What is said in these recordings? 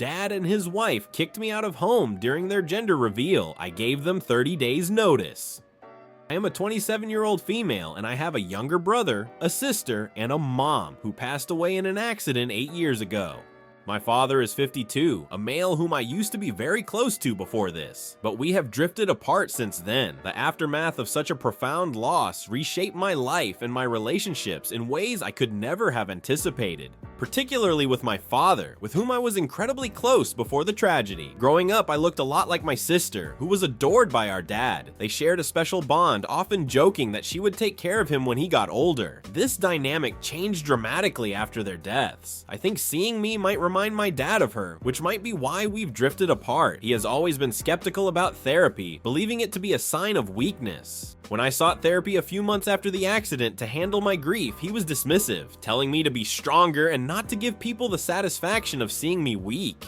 dad and his wife kicked me out of home during their gender reveal. I gave them 30 days notice. I am a 27-year-old female, and I have a younger brother, a sister, and a mom who passed away in an accident 8 years ago. My father is 52, a male whom I used to be very close to before this, but we have drifted apart since then. The aftermath of such a profound loss reshaped my life and my relationships in ways I could never have anticipated, particularly with my father, with whom I was incredibly close before the tragedy. Growing up, I looked a lot like my sister, who was adored by our dad. They shared a special bond, often joking that she would take care of him when he got older. This dynamic changed dramatically after their deaths. I think seeing me might remind my dad of her, which might be why we've drifted apart. He has always been skeptical about therapy, believing it to be a sign of weakness. When I sought therapy a few months after the accident to handle my grief, he was dismissive, telling me to be stronger and not to give people the satisfaction of seeing me weak.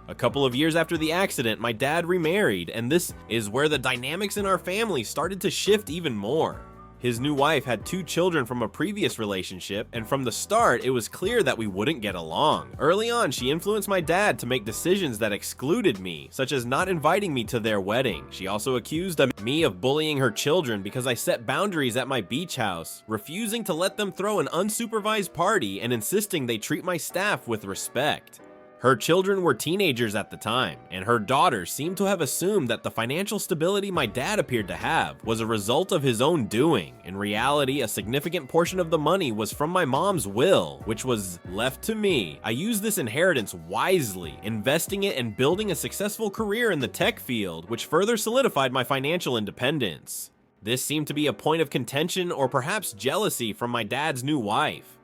A couple of years after the accident, my dad remarried, and this is where the dynamics in our family started to shift even more. His new wife had 2 children from a previous relationship, and from the start, it was clear that we wouldn't get along. Early on, she influenced my dad to make decisions that excluded me, such as not inviting me to their wedding. She also accused me of bullying her children because I set boundaries at my beach house, refusing to let them throw an unsupervised party and insisting they treat my staff with respect. Her children were teenagers at the time, and her daughter seemed to have assumed that the financial stability my dad appeared to have was a result of his own doing. In reality, a significant portion of the money was from my mom's will, which was left to me. I used this inheritance wisely, investing it and building a successful career in the tech field, which further solidified my financial independence. This seemed to be a point of contention or perhaps jealousy from my dad's new wife.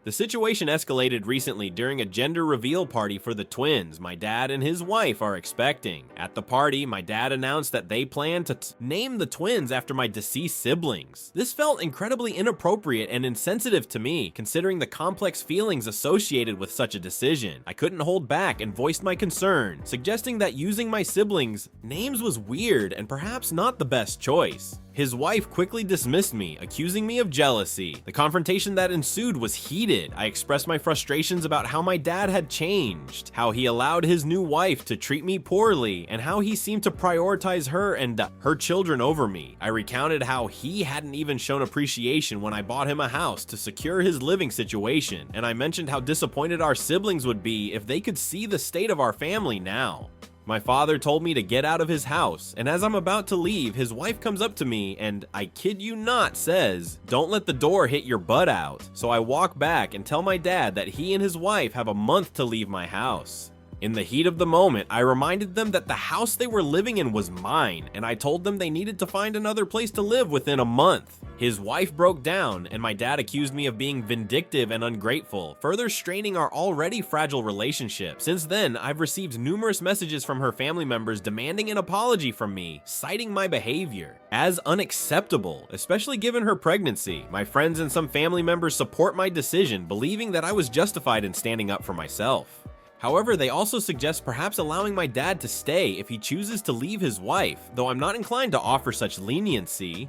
The situation escalated recently during a gender reveal party for the twins my dad and his wife are expecting. At the party, my dad announced that they plan to name the twins after my deceased siblings. This felt incredibly inappropriate and insensitive to me, considering the complex feelings associated with such a decision. I couldn't hold back and voiced my concern, suggesting that using my siblings' names was weird and perhaps not the best choice. His wife quickly dismissed me, accusing me of jealousy. The confrontation that ensued was heated. I expressed my frustrations about how my dad had changed, how he allowed his new wife to treat me poorly, and how he seemed to prioritize her and her children over me. I recounted how he hadn't even shown appreciation when I bought him a house to secure his living situation, and I mentioned how disappointed our siblings would be if they could see the state of our family now. My father told me to get out of his house, and as I'm about to leave, his wife comes up to me and, I kid you not, says, "Don't let the door hit your butt out." So I walk back and tell my dad that he and his wife have a month to leave my house. In the heat of the moment, I reminded them that the house they were living in was mine, and I told them they needed to find another place to live within a month. His wife broke down, and my dad accused me of being vindictive and ungrateful, further straining our already fragile relationship. Since then, I've received numerous messages from her family members demanding an apology from me, citing my behavior as unacceptable, especially given her pregnancy. My friends and some family members support my decision, believing that I was justified in standing up for myself. However, they also suggest perhaps allowing my dad to stay if he chooses to leave his wife, though I'm not inclined to offer such leniency.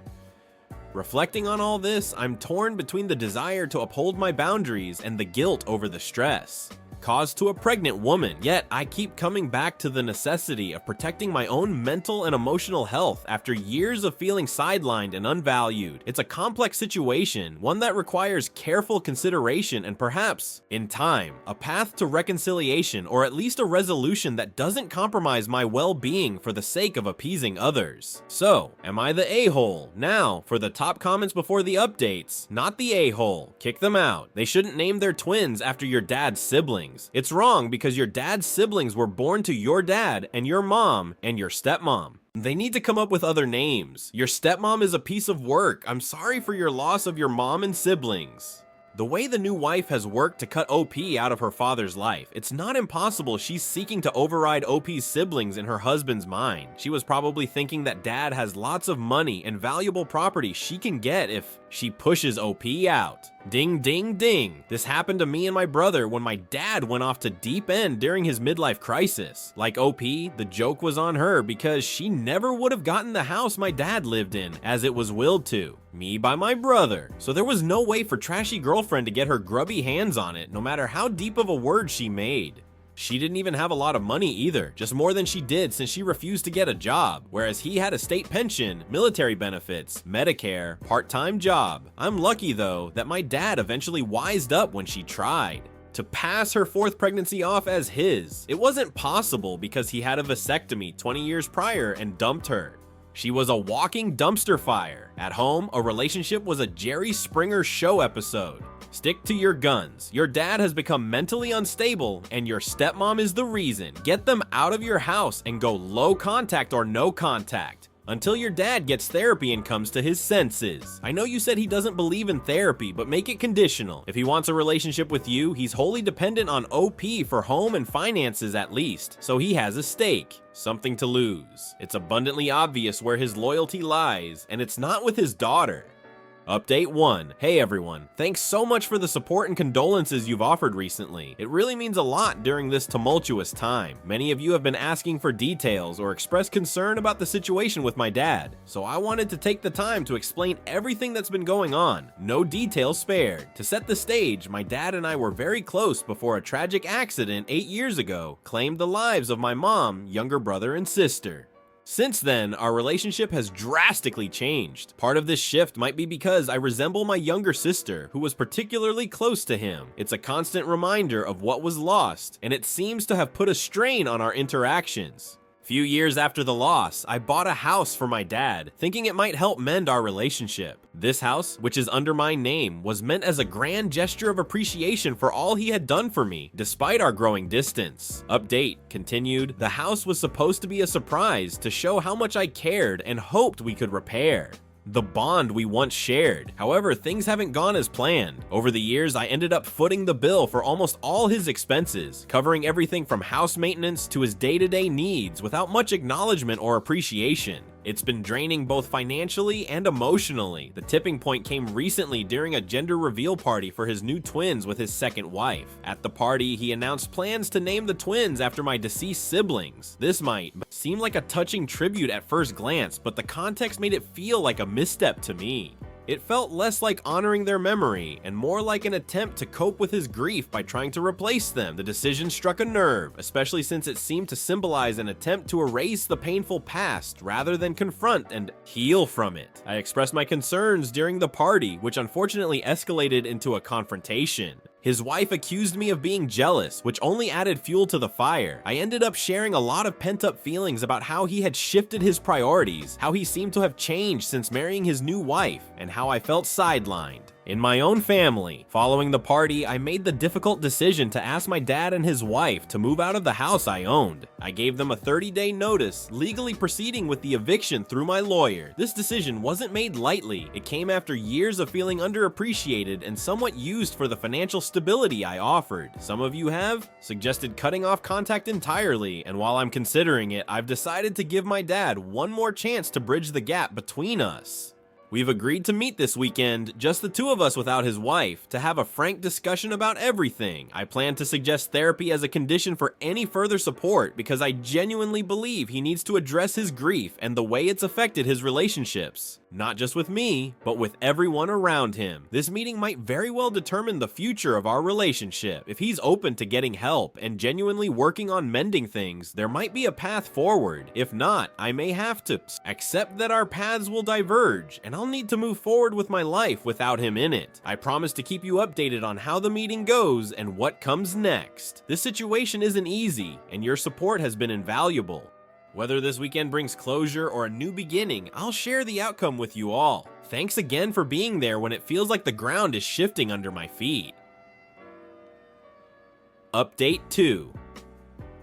Reflecting on all this, I'm torn between the desire to uphold my boundaries and the guilt over the stress caused to a pregnant woman. Yet, I keep coming back to the necessity of protecting my own mental and emotional health after years of feeling sidelined and unvalued. It's a complex situation, one that requires careful consideration and perhaps, in time, a path to reconciliation or at least a resolution that doesn't compromise my well-being for the sake of appeasing others. So, am I the a-hole? Now, for the top comments before the updates, not the a-hole. Kick them out. They shouldn't name their twins after your dad's siblings. It's wrong because your dad's siblings were born to your dad and your mom and your stepmom. They need to come up with other names. Your stepmom is a piece of work. I'm sorry for your loss of your mom and siblings. The way the new wife has worked to cut OP out of her father's life, it's not impossible she's seeking to override OP's siblings in her husband's mind. She was probably thinking that dad has lots of money and valuable property she can get if she pushes OP out. Ding ding ding. This happened to me and my brother when my dad went off to deep end during his midlife crisis. Like OP, the joke was on her because she never would have gotten the house my dad lived in as it was willed to me by my brother. So there was no way for trashy girlfriend to get her grubby hands on it no matter how deep of a word she made. She didn't even have a lot of money either, just more than she did since she refused to get a job, whereas he had a state pension, military benefits, Medicare, part-time job. I'm lucky though that my dad eventually wised up when she tried to pass her fourth pregnancy off as his. It wasn't possible because he had a vasectomy 20 years prior and dumped her. She was a walking dumpster fire. At home, a relationship was a Jerry Springer show episode. Stick to your guns. Your dad has become mentally unstable and your stepmom is the reason. Get them out of your house and go low contact or no contact until your dad gets therapy and comes to his senses. I know you said he doesn't believe in therapy, but make it conditional. If he wants a relationship with you, he's wholly dependent on OP for home and finances at least, so he has a stake. Something to lose. It's abundantly obvious where his loyalty lies, and it's not with his daughter. Update 1. Hey everyone, thanks so much for the support and condolences you've offered recently. It really means a lot during this tumultuous time. Many of you have been asking for details or expressed concern about the situation with my dad, so I wanted to take the time to explain everything that's been going on, no details spared. To set the stage, my dad and I were very close before a tragic accident 8 years ago claimed the lives of my mom, younger brother, and sister. Since then, our relationship has drastically changed. Part of this shift might be because I resemble my younger sister, who was particularly close to him. It's a constant reminder of what was lost, and it seems to have put a strain on our interactions. Few years after the loss, I bought a house for my dad, thinking it might help mend our relationship. This house, which is under my name, was meant as a grand gesture of appreciation for all he had done for me, despite our growing distance. Update continued, the house was supposed to be a surprise to show how much I cared and hoped we could repair the bond we once shared. However, things haven't gone as planned. Over the years, I ended up footing the bill for almost all his expenses, covering everything from house maintenance to his day-to-day needs without much acknowledgement or appreciation. It's been draining both financially and emotionally. The tipping point came recently during a gender reveal party for his new twins with his second wife. At the party, he announced plans to name the twins after my deceased siblings. This might seem like a touching tribute at first glance, but the context made it feel like a misstep to me. It felt less like honoring their memory and more like an attempt to cope with his grief by trying to replace them. The decision struck a nerve, especially since it seemed to symbolize an attempt to erase the painful past rather than confront and heal from it. I expressed my concerns during the party, which unfortunately escalated into a confrontation. His wife accused me of being jealous, which only added fuel to the fire. I ended up sharing a lot of pent-up feelings about how he had shifted his priorities, how he seemed to have changed since marrying his new wife, and how I felt sidelined. In my own family, following the party, I made the difficult decision to ask my dad and his wife to move out of the house I owned. I gave them a 30-day notice, legally proceeding with the eviction through my lawyer. This decision wasn't made lightly. It came after years of feeling underappreciated and somewhat used for the financial stability I offered. Some of you have suggested cutting off contact entirely, and while I'm considering it, I've decided to give my dad one more chance to bridge the gap between us. We've agreed to meet this weekend, just the two of us without his wife, to have a frank discussion about everything. I plan to suggest therapy as a condition for any further support because I genuinely believe he needs to address his grief and the way it's affected his relationships. Not just with me, but with everyone around him. This meeting might very well determine the future of our relationship. If he's open to getting help and genuinely working on mending things, there might be a path forward. If not, I may have to accept that our paths will diverge, and I'll need to move forward with my life without him in it. I promise to keep you updated on how the meeting goes and what comes next. This situation isn't easy, and your support has been invaluable. Whether this weekend brings closure or a new beginning, I'll share the outcome with you all. Thanks again for being there when it feels like the ground is shifting under my feet. Update 2.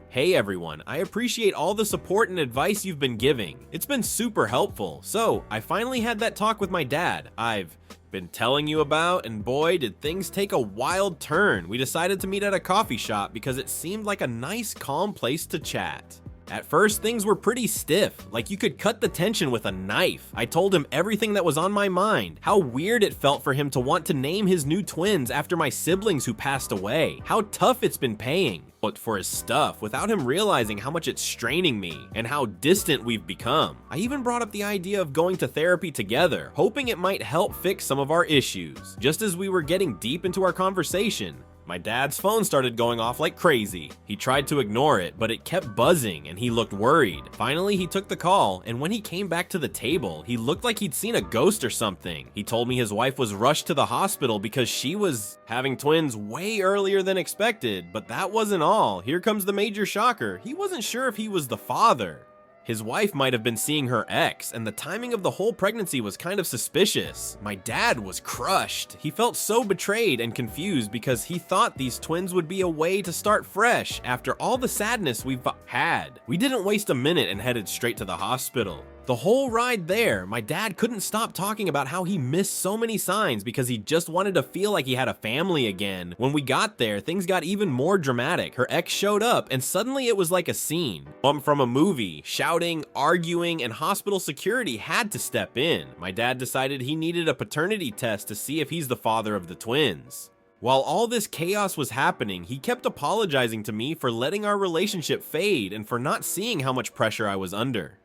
Hey everyone, I appreciate all the support and advice you've been giving. It's been super helpful. So, I finally had that talk with my dad I've been telling you about, and boy, did things take a wild turn. We decided to meet at a coffee shop because it seemed like a nice, calm place to chat. At first, things were pretty stiff, like you could cut the tension with a knife. I told him everything that was on my mind, how weird it felt for him to want to name his new twins after my siblings who passed away, how tough it's been paying for his stuff without him realizing how much it's straining me and how distant we've become. I even brought up the idea of going to therapy together, hoping it might help fix some of our issues. Just as we were getting deep into our conversation, my dad's phone started going off like crazy. He tried to ignore it, but it kept buzzing and he looked worried. Finally, he took the call, and when he came back to the table, he looked like he'd seen a ghost or something. He told me his wife was rushed to the hospital because she was having twins way earlier than expected, but that wasn't all. Here comes the major shocker. He wasn't sure if he was the father. His wife might have been seeing her ex, and the timing of the whole pregnancy was kind of suspicious. My dad was crushed. He felt so betrayed and confused because he thought these twins would be a way to start fresh after all the sadness we've had. We didn't waste a minute and headed straight to the hospital. The whole ride there, my dad couldn't stop talking about how he missed so many signs because he just wanted to feel like he had a family again. When we got there, things got even more dramatic. Her ex showed up and suddenly it was like a scene from a movie. Shouting, arguing, and hospital security had to step in. My dad decided he needed a paternity test to see if he's the father of the twins. While all this chaos was happening, he kept apologizing to me for letting our relationship fade and for not seeing how much pressure I was under.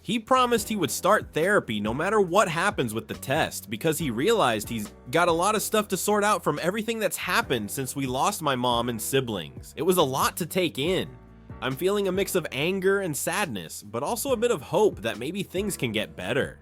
He promised he would start therapy no matter what happens with the test because he realized he's got a lot of stuff to sort out from everything that's happened since we lost my mom and siblings. It was a lot to take in. I'm feeling a mix of anger and sadness, but also a bit of hope that maybe things can get better.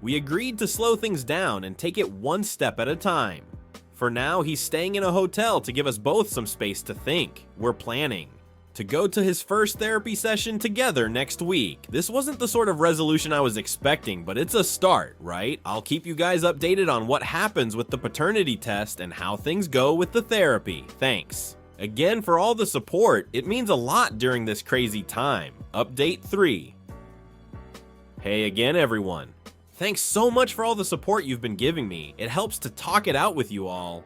We agreed to slow things down and take it one step at a time. For now, he's staying in a hotel to give us both some space to think. We're planning to go to his first therapy session together next week. This wasn't the sort of resolution I was expecting, but it's a start, right? I'll keep you guys updated on what happens with the paternity test and how things go with the therapy. Thanks again for all the support. It means a lot during this crazy time. Update 3. Hey again, everyone. Thanks so much for all the support you've been giving me. It helps to talk it out with you all.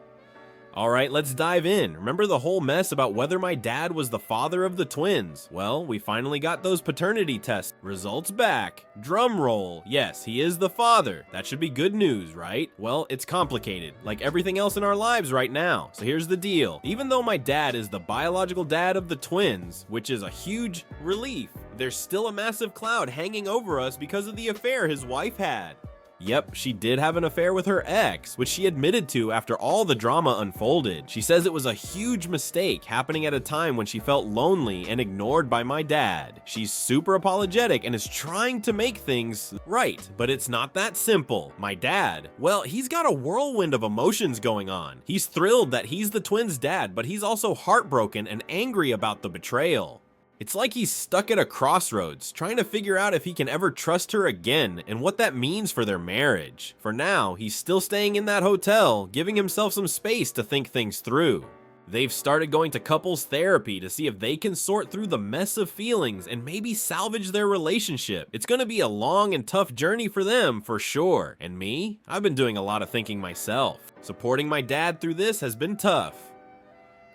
Alright, let's dive in. Remember the whole mess about whether my dad was the father of the twins? Well, we finally got those paternity test results back. Drum roll. Yes, he is the father. That should be good news, right? Well, it's complicated, like everything else in our lives right now. So here's the deal. Even though my dad is the biological dad of the twins, which is a huge relief, there's still a massive cloud hanging over us because of the affair his wife had. Yep, she did have an affair with her ex, which she admitted to after all the drama unfolded. She says it was a huge mistake happening at a time when she felt lonely and ignored by my dad. She's super apologetic and is trying to make things right, but it's not that simple. My dad, well, he's got a whirlwind of emotions going on. He's thrilled that he's the twins' dad, but he's also heartbroken and angry about the betrayal. It's like he's stuck at a crossroads, trying to figure out if he can ever trust her again and what that means for their marriage. For now, he's still staying in that hotel, giving himself some space to think things through. They've started going to couples therapy to see if they can sort through the mess of feelings and maybe salvage their relationship. It's gonna be a long and tough journey for them, for sure. And me? I've been doing a lot of thinking myself. Supporting my dad through this has been tough.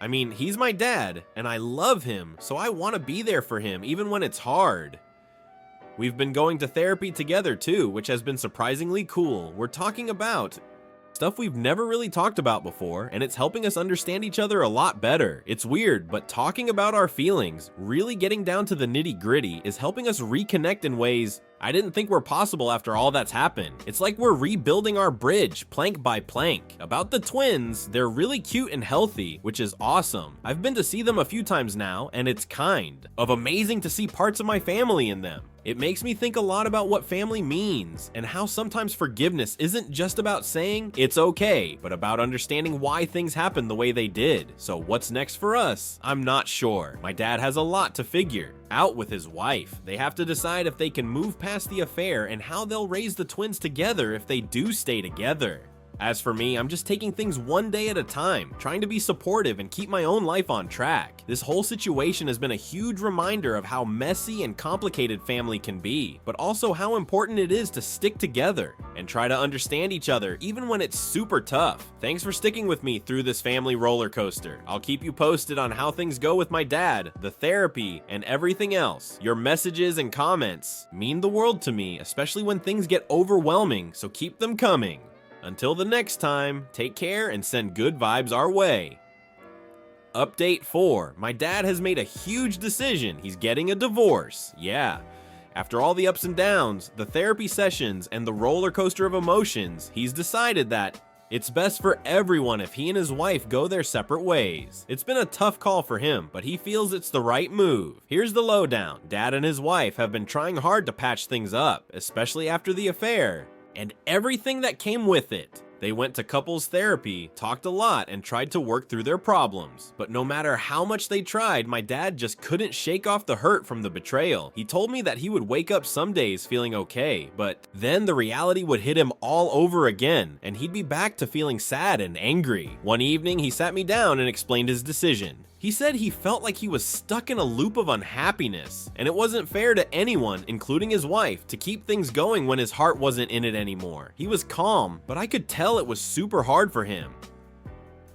I mean, he's my dad, and I love him, so I want to be there for him, even when it's hard. We've been going to therapy together too, which has been surprisingly cool. We're talking about stuff we've never really talked about before, and it's helping us understand each other a lot better. It's weird, but talking about our feelings, really getting down to the nitty-gritty, is helping us reconnect in ways I didn't think were possible after all that's happened. It's like we're rebuilding our bridge, plank by plank. About the twins, they're really cute and healthy, which is awesome. I've been to see them a few times now, and it's kind of amazing to see parts of my family in them. It makes me think a lot about what family means, and how sometimes forgiveness isn't just about saying it's okay, but about understanding why things happened the way they did. So what's next for us? I'm not sure. My dad has a lot to figure out with his wife. They have to decide if they can move past the affair and how they'll raise the twins together if they do stay together. As for me, I'm just taking things one day at a time, trying to be supportive and keep my own life on track. This whole situation has been a huge reminder of how messy and complicated family can be, but also how important it is to stick together and try to understand each other even when it's super tough. Thanks for sticking with me through this family roller coaster. I'll keep you posted on how things go with my dad, the therapy, and everything else. Your messages and comments mean the world to me, especially when things get overwhelming, so keep them coming. Until the next time, take care and send good vibes our way. Update 4. My dad has made a huge decision. He's getting a divorce. Yeah. After all the ups and downs, the therapy sessions, and the roller coaster of emotions, he's decided that it's best for everyone if he and his wife go their separate ways. It's been a tough call for him, but he feels it's the right move. Here's the lowdown. Dad and his wife have been trying hard to patch things up, especially after the affair and everything that came with it. They went to couples therapy, talked a lot, and tried to work through their problems. But no matter how much they tried, my dad just couldn't shake off the hurt from the betrayal. He told me that he would wake up some days feeling okay, but then the reality would hit him all over again, and he'd be back to feeling sad and angry. One evening, he sat me down and explained his decision. He said he felt like he was stuck in a loop of unhappiness, and it wasn't fair to anyone, including his wife, to keep things going when his heart wasn't in it anymore. He was calm, but I could tell it was super hard for him.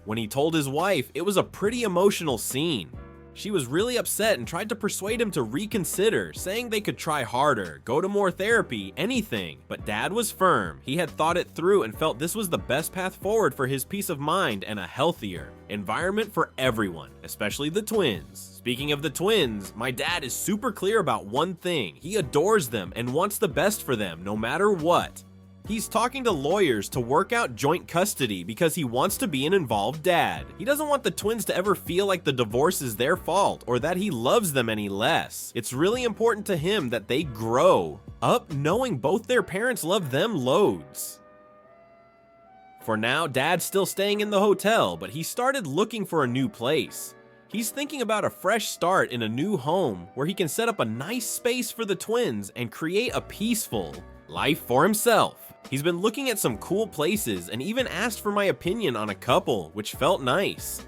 When he told his wife, it was a pretty emotional scene. She was really upset and tried to persuade him to reconsider, saying they could try harder, go to more therapy, anything. But Dad was firm. He had thought it through and felt this was the best path forward for his peace of mind and a healthier environment for everyone, especially the twins. Speaking of the twins, my dad is super clear about one thing. He adores them and wants the best for them no matter what. He's talking to lawyers to work out joint custody because he wants to be an involved dad. He doesn't want the twins to ever feel like the divorce is their fault or that he loves them any less. It's really important to him that they grow up knowing both their parents love them loads. For now, Dad's still staying in the hotel, but he started looking for a new place. He's thinking about a fresh start in a new home where he can set up a nice space for the twins and create a peaceful life for himself. He's been looking at some cool places and even asked for my opinion on a couple, which felt nice.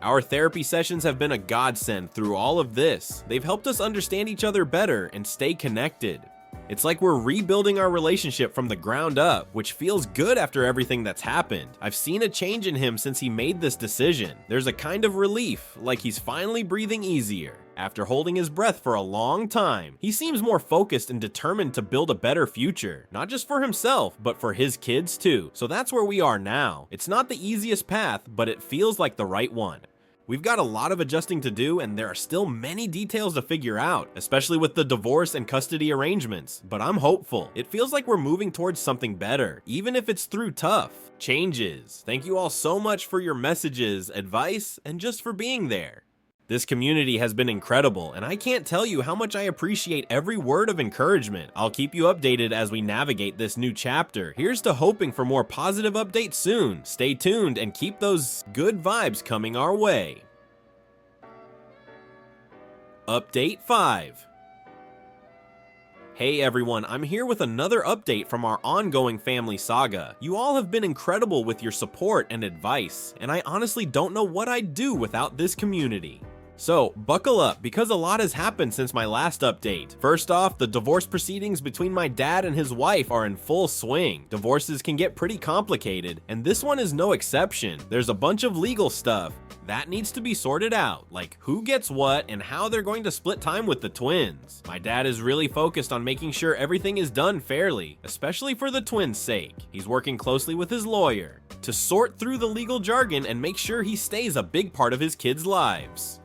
Our therapy sessions have been a godsend through all of this. They've helped us understand each other better and stay connected. It's like we're rebuilding our relationship from the ground up, which feels good after everything that's happened. I've seen a change in him since he made this decision. There's a kind of relief, like he's finally breathing easier. After holding his breath for a long time, he seems more focused and determined to build a better future, not just for himself, but for his kids too. So that's where we are now. It's not the easiest path, but it feels like the right one. We've got a lot of adjusting to do, and there are still many details to figure out, especially with the divorce and custody arrangements, but I'm hopeful. It feels like we're moving towards something better, even if it's through tough changes. Thank you all so much for your messages, advice, and just for being there. This community has been incredible, and I can't tell you how much I appreciate every word of encouragement. I'll keep you updated as we navigate this new chapter. Here's to hoping for more positive updates soon. Stay tuned and keep those good vibes coming our way. Update 5. Hey everyone, I'm here with another update from our ongoing family saga. You all have been incredible with your support and advice, and I honestly don't know what I'd do without this community. So, buckle up, because a lot has happened since my last update. First off, the divorce proceedings between my dad and his wife are in full swing. Divorces can get pretty complicated, and this one is no exception. There's a bunch of legal stuff that needs to be sorted out, like who gets what and how they're going to split time with the twins. My dad is really focused on making sure everything is done fairly, especially for the twins' sake. He's working closely with his lawyer to sort through the legal jargon and make sure he stays a big part of his kids' lives.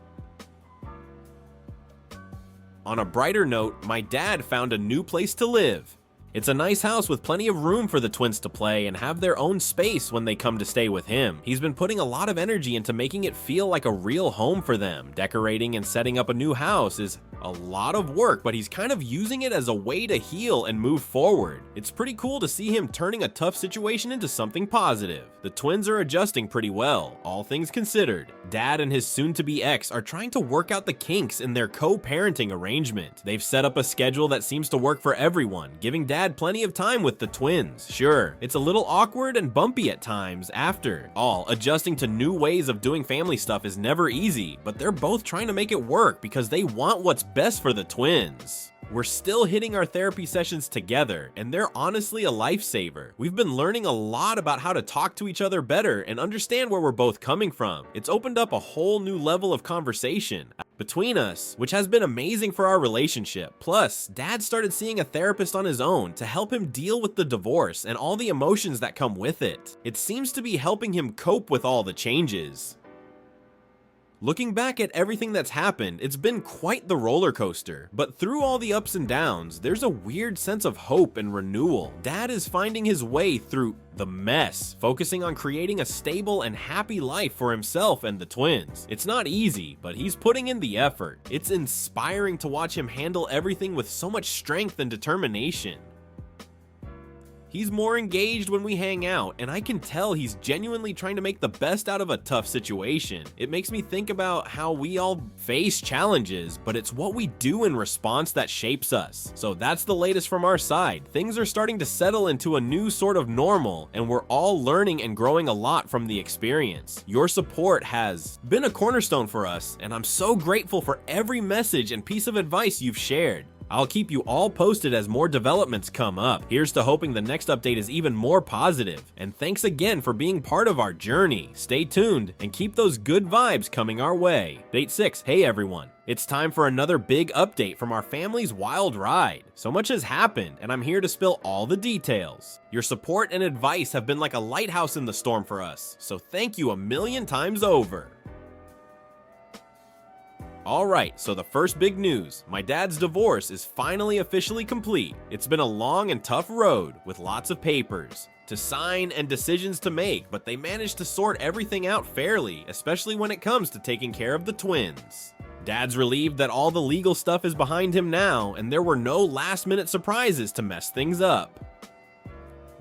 On a brighter note, my dad found a new place to live. It's a nice house with plenty of room for the twins to play and have their own space when they come to stay with him. He's been putting a lot of energy into making it feel like a real home for them. Decorating and setting up a new house is a lot of work, but he's kind of using it as a way to heal and move forward. It's pretty cool to see him turning a tough situation into something positive. The twins are adjusting pretty well, all things considered. Dad and his soon-to-be ex are trying to work out the kinks in their co-parenting arrangement. They've set up a schedule that seems to work for everyone, giving Dad dad plenty of time with the twins. Sure, it's a little awkward and bumpy at times after all. Adjusting to new ways of doing family stuff is never easy, but they're both trying to make it work because they want what's best for the twins. We're still hitting our therapy sessions together, and they're honestly a lifesaver. We've been learning a lot about how to talk to each other better and understand where we're both coming from. It's opened up a whole new level of conversation between us, which has been amazing for our relationship. Plus, Dad started seeing a therapist on his own to help him deal with the divorce and all the emotions that come with it. It seems to be helping him cope with all the changes. Looking back at everything that's happened, it's been quite the roller coaster. But through all the ups and downs, there's a weird sense of hope and renewal. Dad is finding his way through the mess, focusing on creating a stable and happy life for himself and the twins. It's not easy, but he's putting in the effort. It's inspiring to watch him handle everything with so much strength and determination. He's more engaged when we hang out, and I can tell he's genuinely trying to make the best out of a tough situation. It makes me think about how we all face challenges, but it's what we do in response that shapes us. So that's the latest from our side. Things are starting to settle into a new sort of normal, and we're all learning and growing a lot from the experience. Your support has been a cornerstone for us, and I'm so grateful for every message and piece of advice you've shared. I'll keep you all posted as more developments come up. Here's to hoping the next update is even more positive. And thanks again for being part of our journey. Stay tuned and keep those good vibes coming our way. Date 6, hey everyone. It's time for another big update from our family's wild ride. So much has happened, and I'm here to spill all the details. Your support and advice have been like a lighthouse in the storm for us, so thank you a million times over. Alright, so the first big news, my dad's divorce is finally officially complete. It's been a long and tough road with lots of papers to sign and decisions to make, but they managed to sort everything out fairly, especially when it comes to taking care of the twins. Dad's relieved that all the legal stuff is behind him now, and there were no last-minute surprises to mess things up.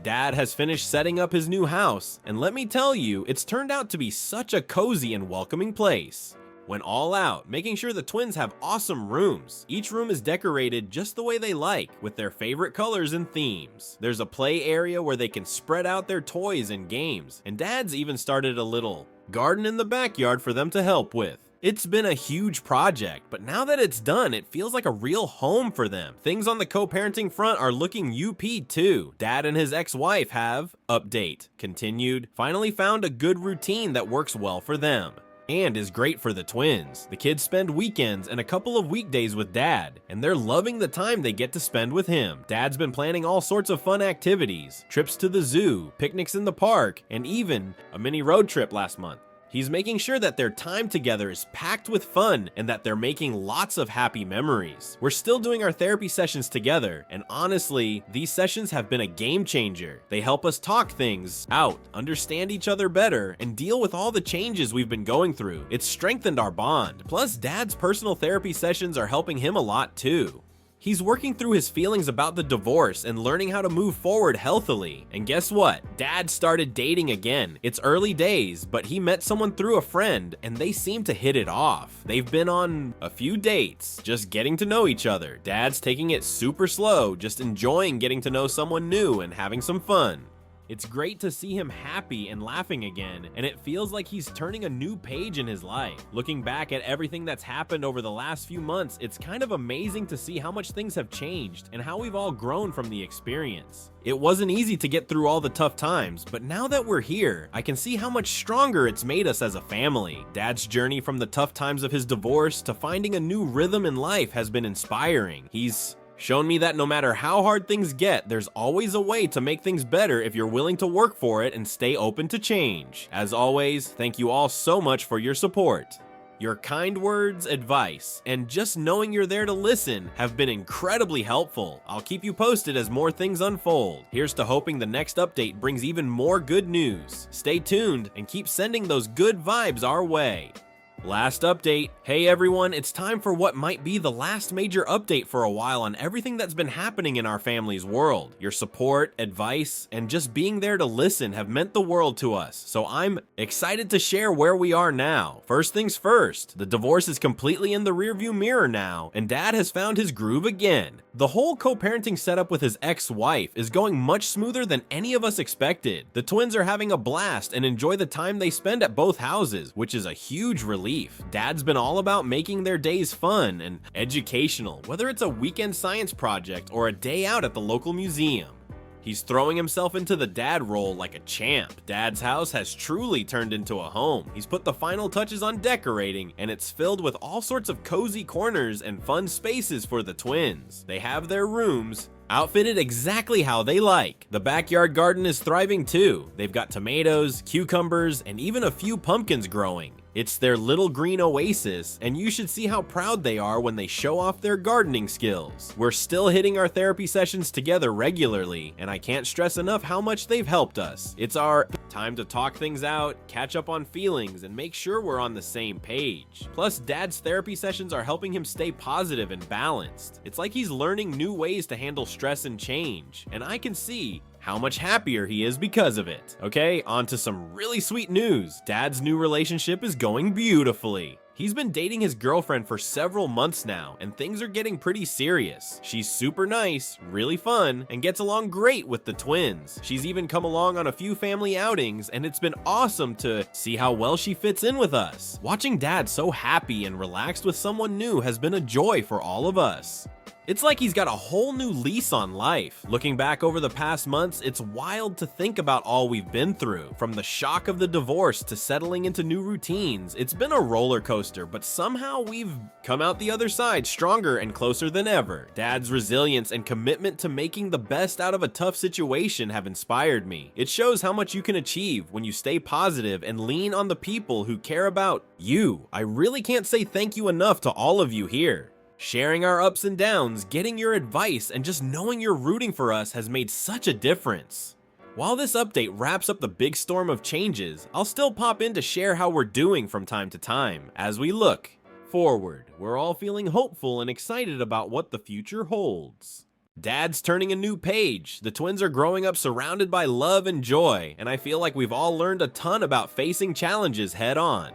Dad has finished setting up his new house, and let me tell you, it's turned out to be such a cozy and welcoming place. Went all out, making sure the twins have awesome rooms. Each room is decorated just the way they like, with their favorite colors and themes. There's a play area where they can spread out their toys and games, and Dad's even started a little garden in the backyard for them to help with. It's been a huge project, but now that it's done, it feels like a real home for them. Things on the co-parenting front are looking UP too. Dad and his ex-wife have, update, continued, finally found a good routine that works well for them. And is great for the twins. The kids spend weekends and a couple of weekdays with Dad, and they're loving the time they get to spend with him. Dad's been planning all sorts of fun activities, trips to the zoo, picnics in the park, and even a mini road trip last month. He's making sure that their time together is packed with fun and that they're making lots of happy memories. We're still doing our therapy sessions together, and honestly, these sessions have been a game changer. They help us talk things out, understand each other better, and deal with all the changes we've been going through. It's strengthened our bond. Plus, Dad's personal therapy sessions are helping him a lot too. He's working through his feelings about the divorce and learning how to move forward healthily. And guess what? Dad started dating again. It's early days, but he met someone through a friend and they seem to hit it off. They've been on a few dates, just getting to know each other. Dad's taking it super slow, just enjoying getting to know someone new and having some fun. It's great to see him happy and laughing again, and it feels like he's turning a new page in his life. Looking back at everything that's happened over the last few months, it's kind of amazing to see how much things have changed and how we've all grown from the experience. It wasn't easy to get through all the tough times, but now that we're here, I can see how much stronger it's made us as a family. Dad's journey from the tough times of his divorce to finding a new rhythm in life has been inspiring. He's shown me that no matter how hard things get, there's always a way to make things better if you're willing to work for it and stay open to change. As always, thank you all so much for your support. Your kind words, advice, and just knowing you're there to listen have been incredibly helpful. I'll keep you posted as more things unfold. Here's to hoping the next update brings even more good news. Stay tuned and keep sending those good vibes our way. Last update. Hey everyone, it's time for what might be the last major update for a while on everything that's been happening in our family's world. Your support, advice, and just being there to listen have meant the world to us, so I'm excited to share where we are now. First things first, the divorce is completely in the rearview mirror now, and Dad has found his groove again. The whole co-parenting setup with his ex-wife is going much smoother than any of us expected. The twins are having a blast and enjoy the time they spend at both houses, which is a huge relief. Dad's been all about making their days fun and educational, whether it's a weekend science project or a day out at the local museum. He's throwing himself into the dad role like a champ. Dad's house has truly turned into a home. He's put the final touches on decorating, and it's filled with all sorts of cozy corners and fun spaces for the twins. They have their rooms outfitted exactly how they like. The backyard garden is thriving too. They've got tomatoes, cucumbers, and even a few pumpkins growing. It's their little green oasis, and you should see how proud they are when they show off their gardening skills. We're still hitting our therapy sessions together regularly, and I can't stress enough how much they've helped us. It's our time to talk things out, catch up on feelings, and make sure we're on the same page. Plus, Dad's therapy sessions are helping him stay positive and balanced. It's like he's learning new ways to handle stress and change, and I can see how much happier he is because of it. Okay, on to some really sweet news. Dad's new relationship is going beautifully. He's been dating his girlfriend for several months now, and things are getting pretty serious. She's super nice, really fun, and gets along great with the twins. She's even come along on a few family outings, and it's been awesome to see how well she fits in with us. Watching Dad so happy and relaxed with someone new has been a joy for all of us. It's like he's got a whole new lease on life. Looking back over the past months, it's wild to think about all we've been through. From the shock of the divorce to settling into new routines, it's been a roller coaster, but somehow we've come out the other side stronger and closer than ever. Dad's resilience and commitment to making the best out of a tough situation have inspired me. It shows how much you can achieve when you stay positive and lean on the people who care about you. I really can't say thank you enough to all of you here. Sharing our ups and downs, getting your advice, and just knowing you're rooting for us has made such a difference. While this update wraps up the big storm of changes, I'll still pop in to share how we're doing from time to time. As we look forward, we're all feeling hopeful and excited about what the future holds. Dad's turning a new page. The twins are growing up surrounded by love and joy, and I feel like we've all learned a ton about facing challenges head on.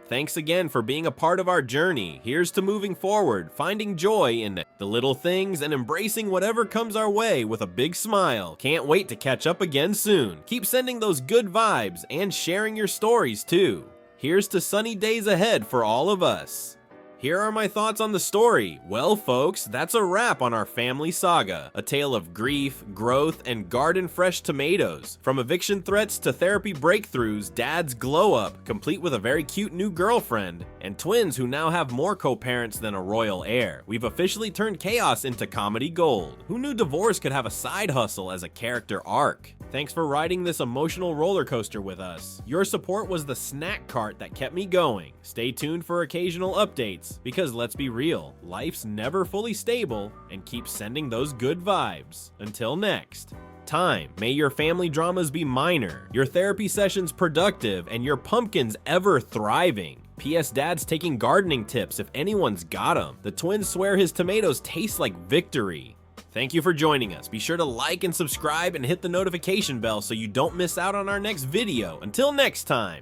Thanks again for being a part of our journey. Here's to moving forward, finding joy in the little things and embracing whatever comes our way with a big smile. Can't wait to catch up again soon. Keep sending those good vibes and sharing your stories too. Here's to sunny days ahead for all of us. Here are my thoughts on the story. Well, folks, that's a wrap on our family saga. A tale of grief, growth, and garden-fresh tomatoes. From eviction threats to therapy breakthroughs, Dad's glow-up, complete with a very cute new girlfriend, and twins who now have more co-parents than a royal heir. We've officially turned chaos into comedy gold. Who knew divorce could have a side hustle as a character arc? Thanks for riding this emotional roller coaster with us. Your support was the snack cart that kept me going. Stay tuned for occasional updates, because let's be real, life's never fully stable, and keep sending those good vibes. Until next time, may your family dramas be minor, your therapy sessions productive, and your pumpkins ever thriving. P.S. Dad's taking gardening tips if anyone's got them. The twins swear his tomatoes taste like victory. Thank you for joining us. Be sure to like and subscribe and hit the notification bell so you don't miss out on our next video. Until next time.